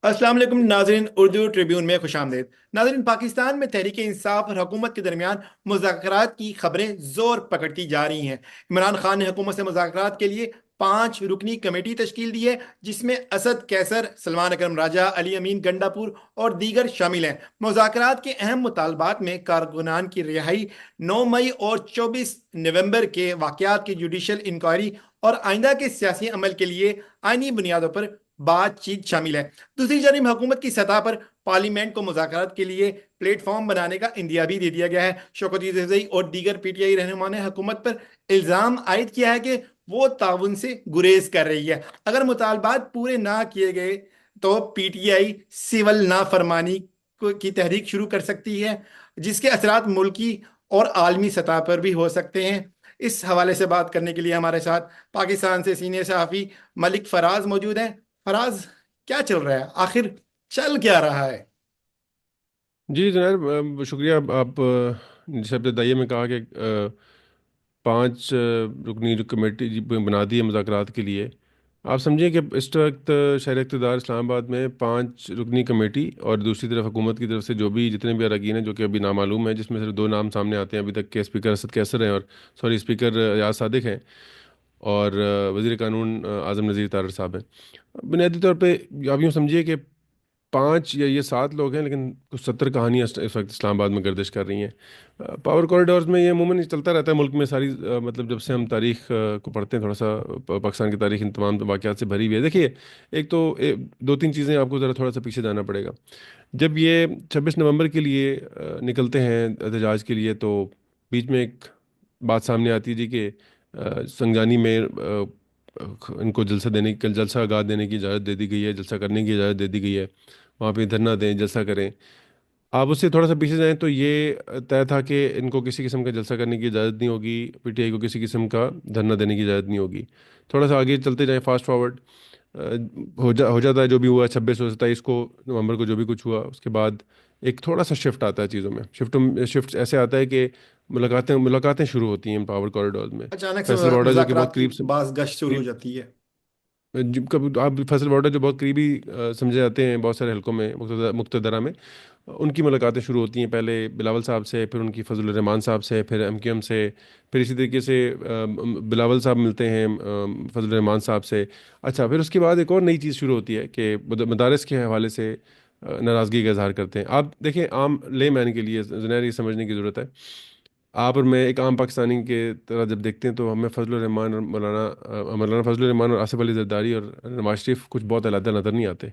السلام علیکم ناظرین، اردو ٹریبیون میں خوش آمدید۔ ناظرین، پاکستان میں تحریک انصاف اور حکومت کے درمیان مذاکرات کی خبریں زور پکڑتی جا رہی ہیں۔ عمران خان نے حکومت سے مذاکرات کے لیے 5 رکنی کمیٹی تشکیل دی ہے، جس میں اسد کیسر، سلمان اکرم راجہ، علی امین گنڈاپور اور دیگر شامل ہیں۔ مذاکرات کے اہم مطالبات میں کارکنان کی رہائی، 9 مئی اور 24 نومبر کے واقعات کی جوڈیشل انکوائری اور آئندہ کے سیاسی عمل کے لیے آئینی بنیادوں پر بات چیت شامل ہے۔ دوسری جانب حکومت کی سطح پر پارلیمنٹ کو مذاکرات کے لیے پلیٹ فارم بنانے کا عندیہ بھی دے دیا گیا ہے۔ شوکت یوسفزئی اور دیگر پی ٹی آئی رہنما نے حکومت پر الزام عائد کیا ہے کہ وہ تعاون سے گریز کر رہی ہے۔ اگر مطالبات پورے نہ کیے گئے تو پی ٹی آئی سول نافرمانی کی تحریک شروع کر سکتی ہے، جس کے اثرات ملکی اور عالمی سطح پر بھی ہو سکتے ہیں۔ اس حوالے سے بات کرنے کے لیے ہمارے ساتھ پاکستان سے سینئر صحافی ملک فراز موجود ہیں۔ فراز، کیا چل رہا ہے؟ آخر چل کیا رہا ہے؟ جی جناب، شکریہ۔ آپ جیسے ابتدائیے میں کہا کہ 5 رکنی جو کمیٹی بنا دی ہے مذاکرات کے لیے، آپ سمجھیں کہ اس وقت شہر اقتدار اسلام آباد میں 5 رکنی کمیٹی اور دوسری طرف حکومت کی طرف سے جو بھی جتنے بھی اراکین ہیں جو کہ ابھی نامعلوم ہیں، جس میں صرف 2 نام سامنے آتے ہیں ابھی تک کے اسپیکر اسد کیسر ہیں اور اسپیکر ریاض صادق ہیں، اور وزیر قانون اعظم نذیر طارر صاحب ہیں۔ بنیادی طور پہ آپ یوں سمجھیے کہ 5 یا یہ 7 لوگ ہیں، لیکن کچھ 70 کہانیاں اس وقت اسلام آباد میں گردش کر رہی ہیں۔ پاور کوریڈورز میں یہ عموماً چلتا رہتا ہے ملک میں ساری، مطلب جب سے ہم تاریخ کو پڑھتے ہیں، تھوڑا سا پاکستان کی تاریخ ان تمام واقعات سے بھری ہوئی ہے۔ دیکھیے، ایک تو 2-3 چیزیں آپ کو ذرا تھوڑا سا پیچھے جانا پڑے گا۔ جب یہ 26 نومبر کے لیے نکلتے ہیں احتجاج کے لیے، تو بیچ میں ایک بات سامنے آتی ہے جی کہ سنگجانی میں ان کو جلسہ آغاز دینے کی اجازت دے دی گئی ہے، جلسہ کرنے کی اجازت دے دی گئی ہے، وہاں پہ دھرنا دیں، جلسہ کریں۔ آپ اس سے تھوڑا سا پیچھے جائیں تو یہ طے تھا کہ ان کو کسی قسم کا جلسہ کرنے کی اجازت نہیں ہوگی، پی ٹی آئی کو کسی قسم کا دھرنا دینے کی اجازت نہیں ہوگی۔ تھوڑا سا آگے چلتے جائیں، فاسٹ فارورڈ ہو جاتا ہے جو بھی ہوا 26 اور 27 نومبر کو جو بھی کچھ ہوا، اس کے بعد ایک تھوڑا سا شفٹ آتا ہے چیزوں میں۔ شفٹ ایسے آتا ہے کہ ملاقاتیں شروع ہوتی ہیں پاور کوریڈورز میں۔ اچانک سے فیصل بارڈر جو کہ بہت مذاکرات کی قریب سے باز گشت شروع ہو جاتی ہے۔ جب کبھی آپ فیصل بارڈر جو بہت قریبی سمجھے جاتے ہیں بہت سارے حلقوں میں، مقتدرہ میں، ان کی ملاقاتیں شروع ہوتی ہیں، پہلے بلاول صاحب سے، پھر ان کی فضل الرحمان صاحب سے، پھر ایم کیو ایم سے، پھر اسی طریقے سے بلاول صاحب ملتے ہیں فضل الرحمان صاحب سے۔ اچھا، پھر اس کے بعد ایک اور نئی چیز شروع ہوتی ہے کہ مدارس کے حوالے سے ناراضگی کا اظہار کرتے ہیں۔ آپ دیکھیں، عام لے مین کے لیے ظاہر یہ سمجھنے کی ضرورت ہے، آپ اور میں ایک عام پاکستانی کے طرح جب دیکھتے ہیں تو ہمیں فضل الرحمان اور مولانا فضل الرحمان اور آصف علی زرداری اور نواز شریف کچھ بہت علیحدہ نظر نہیں آتے۔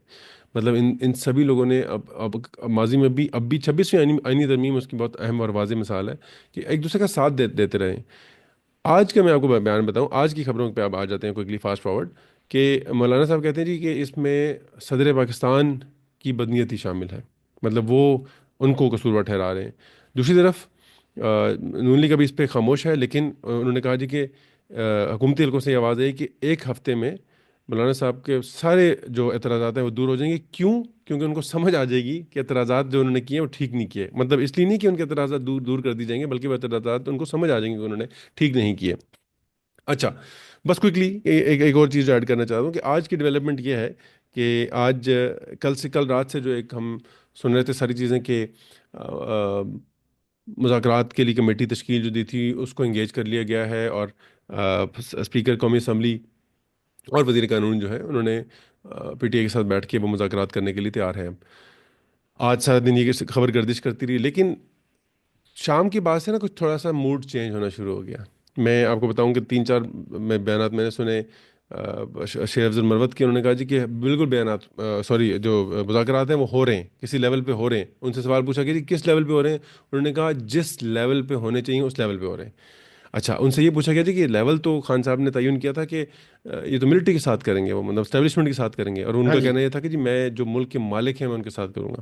مطلب ان سبھی لوگوں نے اب ماضی میں بھی، اب بھی 26ویں آئینی ترمیم اس کی بہت اہم اور واضح مثال ہے کہ ایک دوسرے کا ساتھ دیتے رہیں۔ آج کا میں آپ کو بیان بتاؤں، آج کی خبروں پہ آپ آ جاتے ہیں کوئکلی فاسٹ فارورڈ، کہ مولانا صاحب کہتے ہیں جی کہ اس میں صدر پاکستان کی بدنیتی شامل ہے، مطلب وہ ان کو قصوروار ٹھہرا رہے ہیں۔ دوسری طرف نون لیگ ابھی اس پہ خاموش ہے، لیکن انہوں نے کہا جی کہ حکومتی حلقوں سے یہ آواز ہے کہ ایک ہفتے میں مولانا صاحب کے سارے جو اعتراضات ہیں وہ دور ہو جائیں گے۔ کیوں؟ کیونکہ ان کو سمجھ آ جائے گی کہ اعتراضات جو انہوں نے کیے ہیں وہ ٹھیک نہیں کیے، مطلب اس لیے نہیں کہ ان کے اعتراضات دور کر دی جائیں گے، بلکہ وہ اعتراضات ان کو سمجھ آ جائیں گے کہ انہوں نے ٹھیک نہیں کیے۔ اچھا، بس کوئکلی ایک اور چیز ایڈ کرنا چاہتا ہوں کہ آج کی ڈیولپمنٹ یہ ہے کہ آج کل رات سے جو ایک ہم سن رہے تھے ساری چیزیں کہ مذاکرات کے لیے کمیٹی تشکیل جو دی تھی اس کو انگیج کر لیا گیا ہے، اور اسپیکر قومی اسمبلی اور وزیر قانون جو ہے انہوں نے پی ٹی آئی کے ساتھ بیٹھ کے وہ مذاکرات کرنے کے لیے تیار ہیں۔ آج سارا دن یہ خبر گردش کرتی رہی، لیکن شام کے بعد سے نا کچھ تھوڑا سا موڈ چینج ہونا شروع ہو گیا۔ میں آپ کو بتاؤں کہ 3-4 بیانات میں نے سنے شیخ افضل مروت کے، انہوں نے کہا جی کہ بالکل بیانات جو مذاکرات ہیں وہ ہو رہے ہیں، کسی لیول پہ ہو رہے ہیں۔ ان سے سوال پوچھا کہ جی کس لیول پہ ہو رہے ہیں؟ انہوں نے کہا جس لیول پہ ہونے چاہیے اس لیول پہ ہو رہے ہیں۔ اچھا، ان سے یہ پوچھا گیا جی کہ لیول تو خان صاحب نے تعین کیا تھا کہ یہ تو ملٹری کے ساتھ کریں گے، وہ مطلب اسٹیبلشمنٹ کے ساتھ کریں گے، اور ان ہاں کا جی۔ کہنا یہ تھا کہ جی میں جو ملک کے مالک ہیں میں ان کے ساتھ کروں گا۔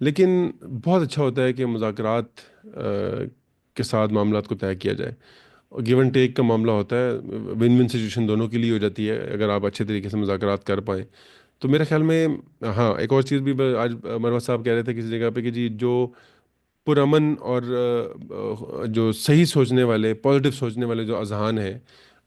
لیکن بہت اچھا ہوتا ہے کہ مذاکرات کے ساتھ معاملات کو طے کیا جائے، اور گیو اینڈ ٹیک کا معاملہ ہوتا ہے، ون ون سچویشن دونوں کے لیے ہو جاتی ہے اگر آپ اچھے طریقے سے مذاکرات کر پائیں تو میرے خیال میں. ہاں، ایک اور چیز بھی آج مروت صاحب کہہ رہے تھے کسی جگہ پہ کہ جی جو پرامن اور جو صحیح سوچنے والے، پازیٹیو سوچنے والے جو اذہان ہیں،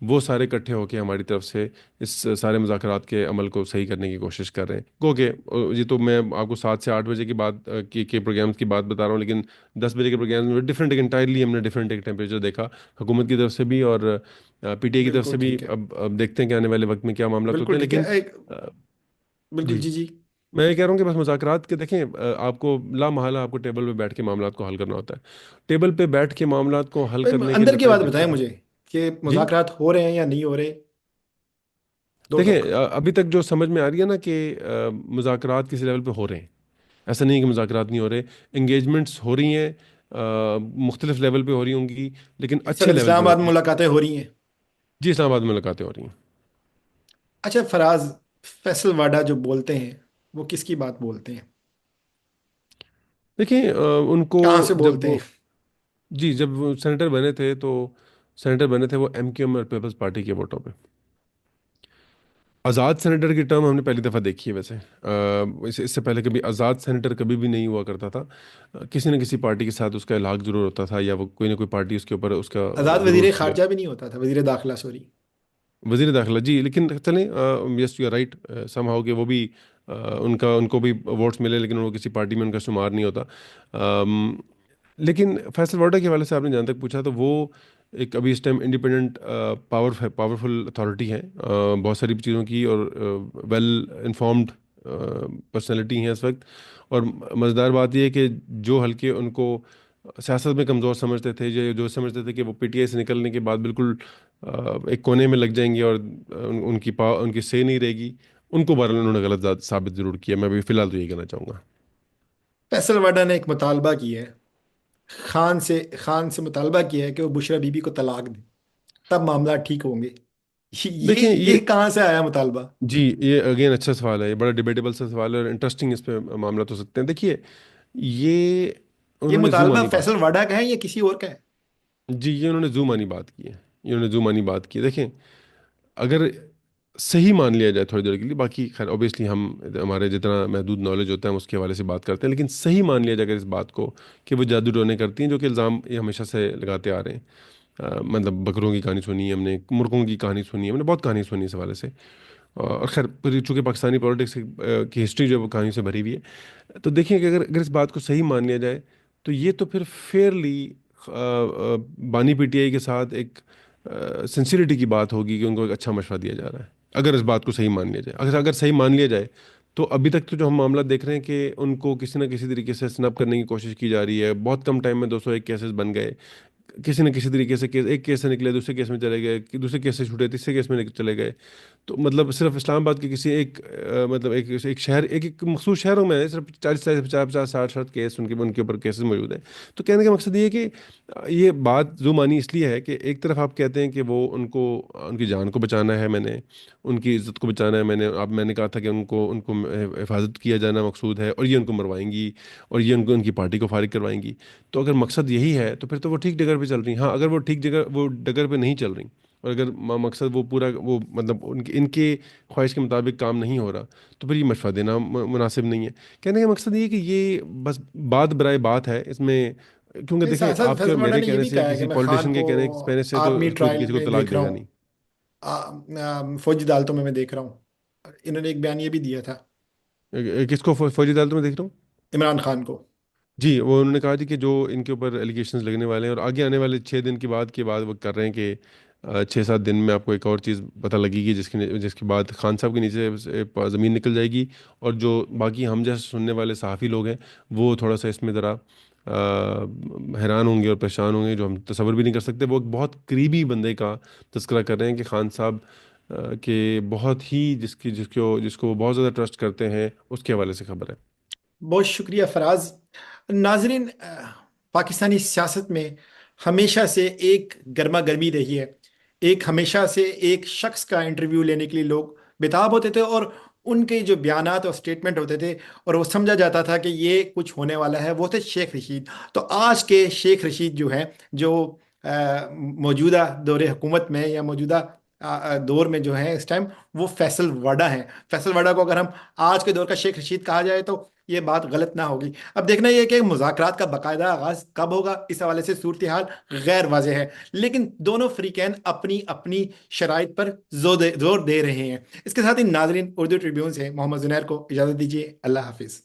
وہ سارے اکٹھے ہو کے ہماری طرف سے اس سارے مذاکرات کے عمل کو صحیح کرنے کی کوشش کر رہے ہیں. گو کہ یہ تو میں آپ کو 7 سے 8 بجے کی بات کے پروگرامس کی بات بتا رہا ہوں، لیکن 10 بجے کے پروگرامس میں ڈفرینٹ انٹائرلی ہم نے ڈفرینٹ ایک ٹیمپریچر دیکھا حکومت کی طرف سے بھی اور پی ٹی آئی کی طرف سے بالکل بھی. ٹھیک ہے، اب دیکھتے ہیں کہ آنے والے وقت میں کیا معاملات ہوتے بالکل ہیں، ٹھیک ہے، لیکن ایک آ، بالکل جی جی جی. میں یہ کہہ رہا ہوں کہ بس مذاکرات کے دیکھیں آپ کو لا محالہ آپ کو ٹیبل پہ بیٹھ کے معاملات کو حل کرنا ہوتا ہے. ٹیبل پہ بیٹھ کے معاملات کو حل بھائی کرنے کے اندر کی بجائے بات جب بتائیں تک. مجھے کہ جی مذاکرات ہو رہے ہیں یا نہیں ہو رہے، دو ٹک. دیکھیں ابھی تک جو سمجھ میں آ رہی ہے نا کہ مذاکرات کسی لیول پہ ہو رہے ہیں. ایسا نہیں ہے کہ مذاکرات نہیں ہو رہے، انگیجمنٹس ہو رہی ہیں، مختلف لیول پہ ہو رہی ہوں گی، لیکن سر اچھے لیول اسلام پہ ہو آباد رہی میں ہیں. ملاقاتیں ہو رہی ہیں. جی اسلام آباد میں ملاقاتیں ہو رہی ہیں. اچھا فراز، فیصل واڈا جو بولتے ہیں وہ کس کی بات بولتے ہیں؟ دیکھیں ان کو کہاں سے جب بولتے ہیں؟ وہ، جی جب وہ سینیٹر بنے تھے تو سینیٹر بنے تھے وہ ایم کیو ایم اور پیپلز پارٹی کے ووٹوں پہ. آزاد سینیٹر کی ٹرم ہم نے پہلی دفعہ دیکھی ہے ویسے. اس سے پہلے کبھی آزاد سینیٹر کبھی بھی نہیں ہوا کرتا تھا. کسی نہ کسی پارٹی کے ساتھ اس کا الحاق ضرور ہوتا تھا، یا وہ کوئی نہ کوئی پارٹی اس کے اوپر اس کا آزاد ضرور. وزیر خارجہ بھی نہیں ہوتا تھا، وزیر داخلہ سوری. وزیر داخلہ جی، لیکن چلیں yes you are right somehow کہ وہ بھی ان کو بھی ووٹس ملے، لیکن وہ کسی پارٹی میں ان کا شمار نہیں ہوتا. آم، لیکن فیصل وارڈا کے حوالے سے آپ نے جہاں تک پوچھا تو وہ ایک ابھی اس ٹائم انڈیپینڈنٹ پاورفل اتھارٹی ہے بہت ساری چیزوں کی، اور ویل انفارمڈ پرسنالٹی ہیں اس وقت. اور مزیدار بات یہ ہے کہ جو حلقے ان کو سیاست میں کمزور سمجھتے تھے، جو سمجھتے تھے کہ وہ پی ٹی آئی سے نکلنے کے بعد بالکل ایک کونے میں لگ جائیں گے اور ان کی سے نہیں رہے گی، ان کو بہرحال انہوں نے غلط ثابت ضرور کیا. میں بھی فی الحال تو یہ کہنا چاہوں گا. فیصل واڈا نے ایک مطالبہ کیا ہے، خان سے مطالبہ کیا ہے کہ وہ بشرا بی بی کو طلاق دیں، تب معاملات ٹھیک ہوں گے. یہ دیکھیں یہ، یہ کہاں سے آیا مطالبہ؟ جی یہ اگین اچھا سوال ہے، یہ بڑا ڈیبیٹیبل سا سوال ہے اور انٹرسٹنگ اس پہ معاملات ہو سکتے ہیں. دیکھیے یہ یہ انہوں نے زو مطالبہ مانی بات فیصل کی. واڈا کا ہے یا کسی اور کا ہے؟ جی یہ انہوں نے زو مانی بات کی ہے، یہ انہوں نے زو مانی بات کی ہے. دیکھیں اگر صحیح مان لیا جائے تھوڑی دیر کے لیے، باقی خیر اوبیسلی ہمارے جتنا محدود نالج ہوتا ہے ہم اس کے حوالے سے بات کرتے ہیں، لیکن صحیح مان لیا جائے اگر اس بات کو کہ وہ جادو ٹونے کرتی ہیں، جو کہ الزام یہ ہمیشہ سے لگاتے آ رہے ہیں. مطلب بکروں کی کہانی سنی ہے ہم نے، مرغوں کی کہانی سنی ہے ہم نے، بہت کہانی سنی ہے اس حوالے سے. اور خیر پھر چونکہ پاکستانی پالیٹکس کی ہسٹری جو ہے وہ کہانی سے بھری ہوئی ہے. تو دیکھیں کہ اگر اس بات کو صحیح مان لیا جائے تو یہ تو پھر فیئرلی بانی پی ٹی آئی کے ساتھ ایک سنسیریٹی کی بات ہوگی کہ ان کو ایک اچھا مشورہ دیا جا رہا ہے. اگر اس بات کو صحیح مان لیا جائے، اگر صحیح مان لیا جائے تو ابھی تک تو جو ہم معاملات دیکھ رہے ہیں کہ ان کو کسی نہ کسی طریقے سے سنپ کرنے کی کوشش کی جا رہی ہے. بہت کم ٹائم میں 201 کیسز بن گئے، کسی نہ کسی طریقے سے ایک کیس سے نکلے دوسرے کیس میں چلے گئے، دوسرے کیس سے چھوٹے تیسرے کیس میں چلے گئے. تو مطلب صرف اسلام آباد کے کسی ایک مطلب ایک شہر، ایک مخصوص شہروں میں صرف 40 50 50 60 کیس ان کے اوپر کیسز موجود ہیں. تو کہنے کا مقصد یہ ہے کہ یہ بات جو مانی اس لیے ہے کہ ایک طرف آپ کہتے ہیں کہ وہ ان کو ان کی جان کو بچانا ہے، میں نے ان کی عزت کو بچانا ہے، میں نے کہا تھا کہ ان کو حفاظت کیا جانا مقصود ہے، اور یہ ان کو مروائیں گی اور یہ ان کی پارٹی کو فارغ کروائیں گی. تو اگر مقصد یہی ہے تو پھر تو وہ ٹھیک ڈگر پہ چل رہی ہیں. ہاں اگر وہ ٹھیک جگہ وہ ڈگر پہ نہیں چل رہی، اور اگر مقصد وہ پورا وہ مطلب ان کے خواہش کے مطابق کام نہیں ہو رہا، تو پھر یہ مشورہ دینا مناسب نہیں ہے. کہنے کا مقصد یہ ہے کہ یہ بس بات برائے بات ہے اس میں، کیونکہ نہیں، دیکھیں ساتھ ساتھ آپ کے اور فیصل واڈا میرے نے یہ کہنے بھی سے، کہا ہے کہ کسی میں خان پولیٹیشین کو کے کہنے سے تو آرمی کوئی ٹرائل کسی کو میں طلاق دیکھ رہا دے گا ہوں، نہیں. فوجی عدالتوں میں دیکھ رہا ہوں. انہوں نے ایک بیان یہ بھی دیا تھا کس کو فوجی عدالت میں دیکھ رہا ہوں؟ عمران خان کو. جی وہ انہوں نے کہا جی کہ جو ان کے اوپر ایلیگیشنز لگنے والے ہیں اور آگے آنے والے 6 دن کے بعد وہ کر رہے ہیں کہ 6 7 دن میں آپ کو ایک اور چیز پتہ لگے گی جس کے بعد خان صاحب کے نیچے سے زمین نکل جائے گی، اور جو باقی ہم جیسے سننے والے صحافی لوگ ہیں وہ تھوڑا سا اس میں ذرا حیران ہوں گے اور پریشان ہوں گے، جو ہم تصور بھی نہیں کر سکتے. وہ ایک بہت قریبی بندے کا تذکرہ کر رہے ہیں کہ خان صاحب کہ بہت ہی جس کو وہ بہت زیادہ ٹرسٹ کرتے ہیں، اس کے حوالے سے خبر ہے. بہت شکریہ فراز. ناظرین، پاکستانی سیاست میں ہمیشہ سے ایک گرما گرمی رہی ہے. ہمیشہ سے ایک شخص کا انٹرویو لینے کے لیے لوگ بےتاب ہوتے تھے، اور ان کے جو بیانات اور اسٹیٹمنٹ ہوتے تھے اور وہ سمجھا جاتا تھا کہ یہ کچھ ہونے والا ہے، وہ تھے شیخ رشید۔ تو آج کے شیخ رشید جو ہیں، جو موجودہ دور حکومت میں یا موجودہ دور میں جو ہے اس ٹائم، وہ فیصل وڈا ہیں۔ فیصل وڈا کو اگر ہم آج کے دور کا شیخ رشید کہا جائے تو یہ بات غلط نہ ہوگی۔ اب دیکھنا یہ ہے کہ مذاکرات کا باقاعدہ آغاز کب ہوگا، اس حوالے سے صورتحال غیر واضح ہے، لیکن دونوں فریقین اپنی اپنی شرائط پر زور دے رہے ہیں۔ اس کے ساتھ ہی ناظرین، اردو ٹریبیون سے محمد زنیر کو اجازت دیجیے، اللہ حافظ۔